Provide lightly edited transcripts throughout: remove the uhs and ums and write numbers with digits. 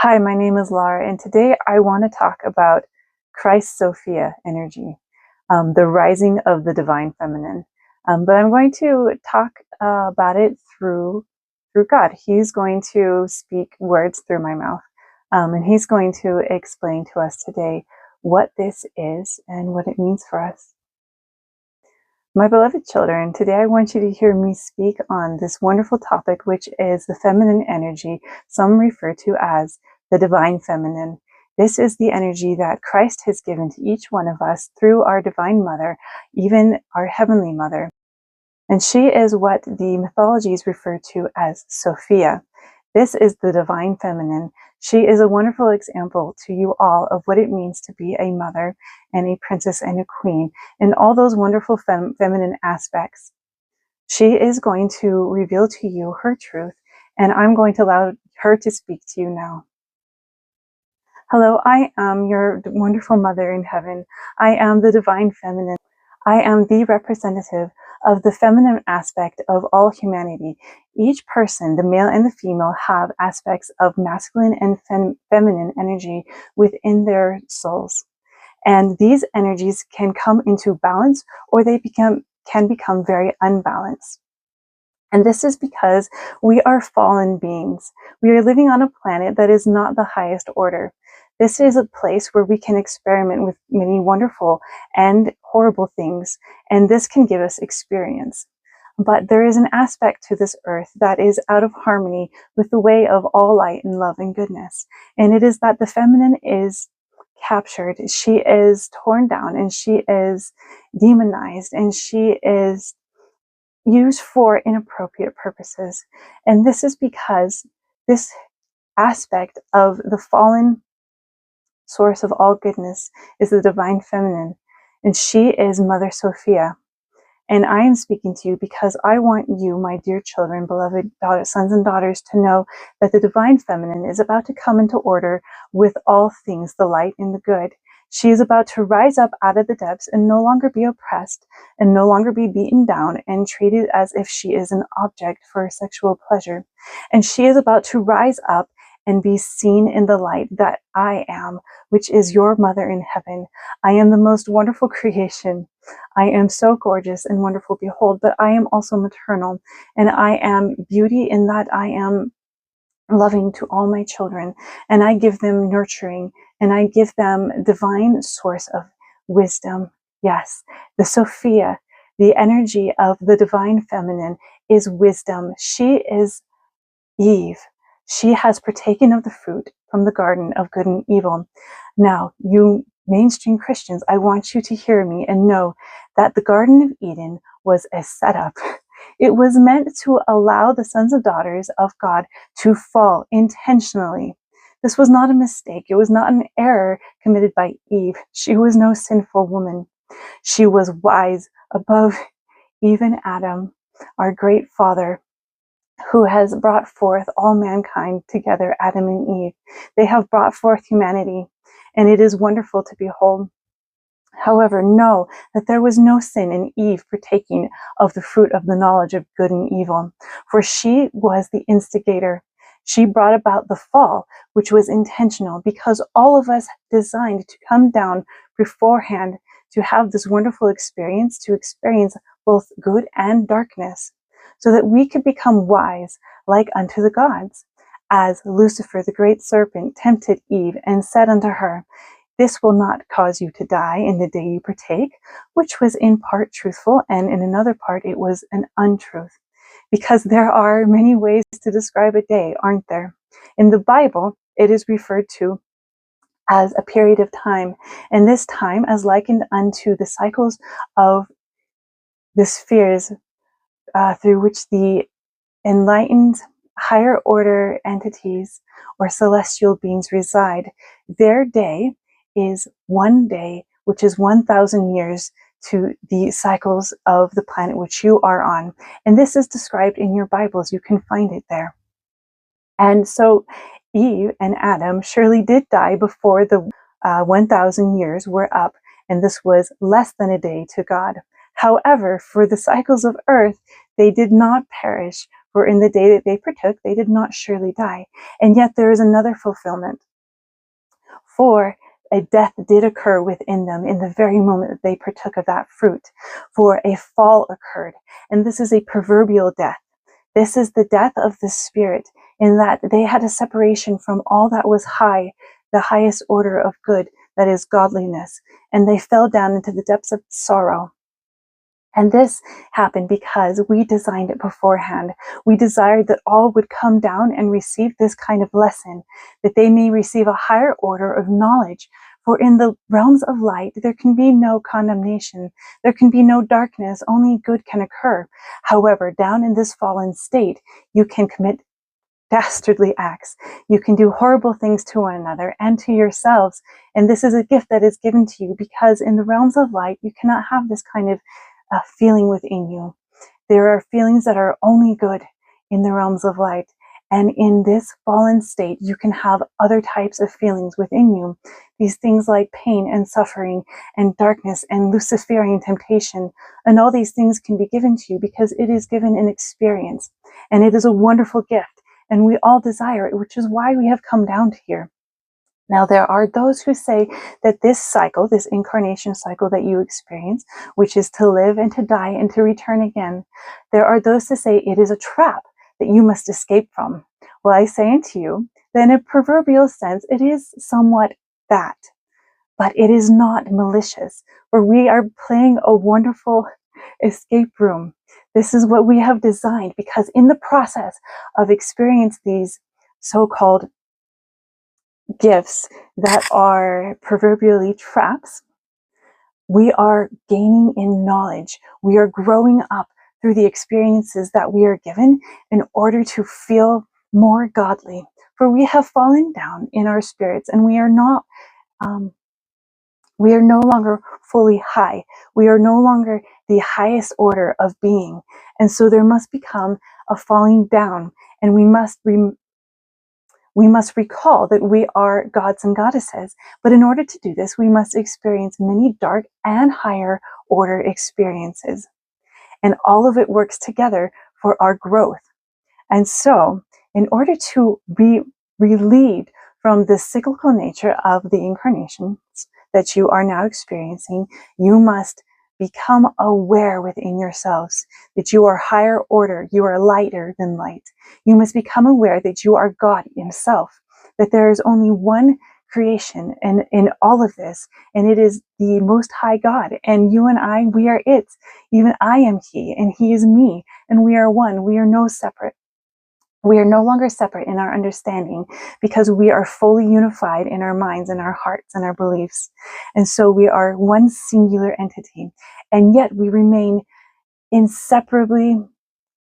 Hi, my name is Laura, and today I want to talk about Christ-Sophia energy, the rising of the divine feminine. But I'm going to talk about it through God. He's going to speak words through my mouth, and he's going to explain to us today what this is and what it means for us. My beloved children, today I want you to hear me speak on this wonderful topic, which is the feminine energy, some refer to as the divine feminine. This is the energy that Christ has given to each one of us through our divine mother, even our heavenly mother. And she is what the mythologies refer to as Sophia. This is the divine feminine. She is a wonderful example to you all of what it means to be a mother and a princess and a queen, and all those wonderful feminine aspects. She is going to reveal to you her truth, and I'm going to allow her to speak to you now. Hello, I am your wonderful mother in heaven. I am the divine feminine. I am the representative of the feminine aspect of all humanity. Each person, the male and the female, have aspects of masculine and feminine energy within their souls. And these energies can come into balance, or they can become very unbalanced. And this is because we are fallen beings. We are living on a planet that is not the highest order. This is a place where we can experiment with many wonderful and horrible things, and this can give us experience. But there is an aspect to this earth that is out of harmony with the way of all light and love and goodness. And it is that the feminine is captured, she is torn down, and she is demonized, and she is used for inappropriate purposes. And this is because this aspect of the fallen source of all goodness is the divine feminine, and she is Mother Sophia. And I am speaking to you because I want you, my dear children, beloved sons and daughters, to know that the divine feminine is about to come into order with all things, the light and the good. She is about to rise up out of the depths and no longer be oppressed and no longer be beaten down and treated as if she is an object for sexual pleasure. And she is about to rise up and be seen in the light that I am, which is your mother in heaven. I am the most wonderful creation. I am so gorgeous and wonderful, behold, but I am also maternal, and I am beauty in that I am loving to all my children, and I give them nurturing, and I give them divine source of wisdom. Yes, the Sophia, the energy of the divine feminine, is wisdom. She is Eve. She has partaken of the fruit from the garden of good and evil. Now, you mainstream Christians, I want you to hear me and know that the Garden of Eden was a setup. It was meant to allow the sons and daughters of God to fall intentionally. This was not a mistake. It was not an error committed by Eve. She was no sinful woman. She was wise above even Adam, our great Father, who has brought forth all mankind together, Adam and Eve. They have brought forth humanity, and it is wonderful to behold. However, know that there was no sin in Eve partaking of the fruit of the knowledge of good and evil, for she was the instigator. She brought about the fall, which was intentional, because all of us designed to come down beforehand to have this wonderful experience, to experience both good and darkness, so that we could become wise like unto the gods. As Lucifer, the great serpent, tempted Eve and said unto her, "This will not cause you to die in the day you partake," which was in part truthful, and in another part it was an untruth. Because there are many ways to describe a day, aren't there? In the Bible, it is referred to as a period of time, and this time as likened unto the cycles of the spheres through which the enlightened higher order entities or celestial beings reside. Their day is one day, which is 1,000 years to the cycles of the planet which you are on. And this is described in your Bibles. You can find it there. And so Eve and Adam surely did die before the 1,000 years were up, and this was less than a day to God. However, for the cycles of earth, they did not perish, For in the day that they partook, they did not surely die. And yet there is another fulfillment. For a death did occur within them in the very moment that they partook of that fruit. For a fall occurred. And this is a proverbial death. This is the death of the spirit, in that they had a separation from all that was high, the highest order of good, that is godliness. And they fell down into the depths of sorrow. And this happened because we designed it beforehand. We desired that all would come down and receive this kind of lesson, that they may receive a higher order of knowledge. For in the realms of light, there can be no condemnation. There can be no darkness. Only good can occur. However, down in this fallen state, you can commit dastardly acts. You can do horrible things to one another and to yourselves. And this is a gift that is given to you, because in the realms of light, you cannot have this kind of feeling within you. There are feelings that are only good in the realms of light. And in this fallen state, you can have other types of feelings within you. These things like pain and suffering and darkness and Luciferian temptation. And all these things can be given to you because it is given in experience. And it is a wonderful gift. And we all desire it, which is why we have come down to here. Now, there are those who say that this cycle, this incarnation cycle that you experience, which is to live and to die and to return again, there are those to say it is a trap that you must escape from. Well, I say unto you that in a proverbial sense, it is somewhat that, but it is not malicious, for we are playing a wonderful escape room. This is what we have designed, because in the process of experiencing these so-called gifts that are proverbially traps, we are gaining in knowledge. We are growing up through the experiences that we are given in order to feel more godly. For we have fallen down in our spirits, and we are no longer fully high. We are no longer the highest order of being. And so there must become a falling down, and we must recall that we are gods and goddesses. But in order to do this, we must experience many dark and higher order experiences. And all of it works together for our growth. And so, in order to be relieved from the cyclical nature of the incarnations that you are now experiencing, you must become aware within yourselves that you are higher order, you are lighter than light. You must become aware that you are God himself, that there is only one creation and in all of this, and it is the Most High God. And you and I, we are it. Even I am He, and He is me, and we are one. We are no separate. We are no longer separate in our understanding, because we are fully unified in our minds and our hearts and our beliefs. And so we are one singular entity, and yet we remain inseparably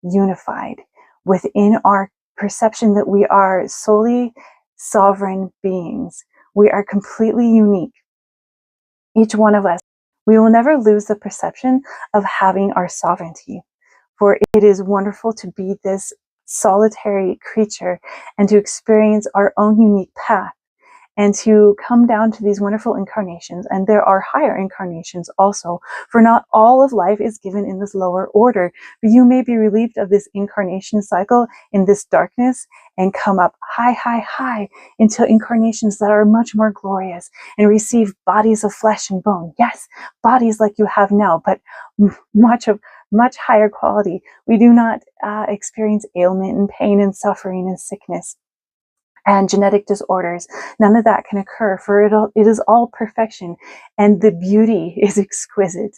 unified within our perception that we are solely sovereign beings. We are completely unique. Each one of us, we will never lose the perception of having our sovereignty, for it is wonderful to be this solitary creature and to experience our own unique path and to come down to these wonderful incarnations. And there are higher incarnations also, for not all of life is given in this lower order, but you may be relieved of this incarnation cycle in this darkness and come up high into incarnations that are much more glorious and receive bodies of flesh and bone. Yes, bodies like you have now, but much higher quality. We do not experience ailment and pain and suffering and sickness and genetic disorders. None of that can occur, for it is all perfection, and the beauty is exquisite.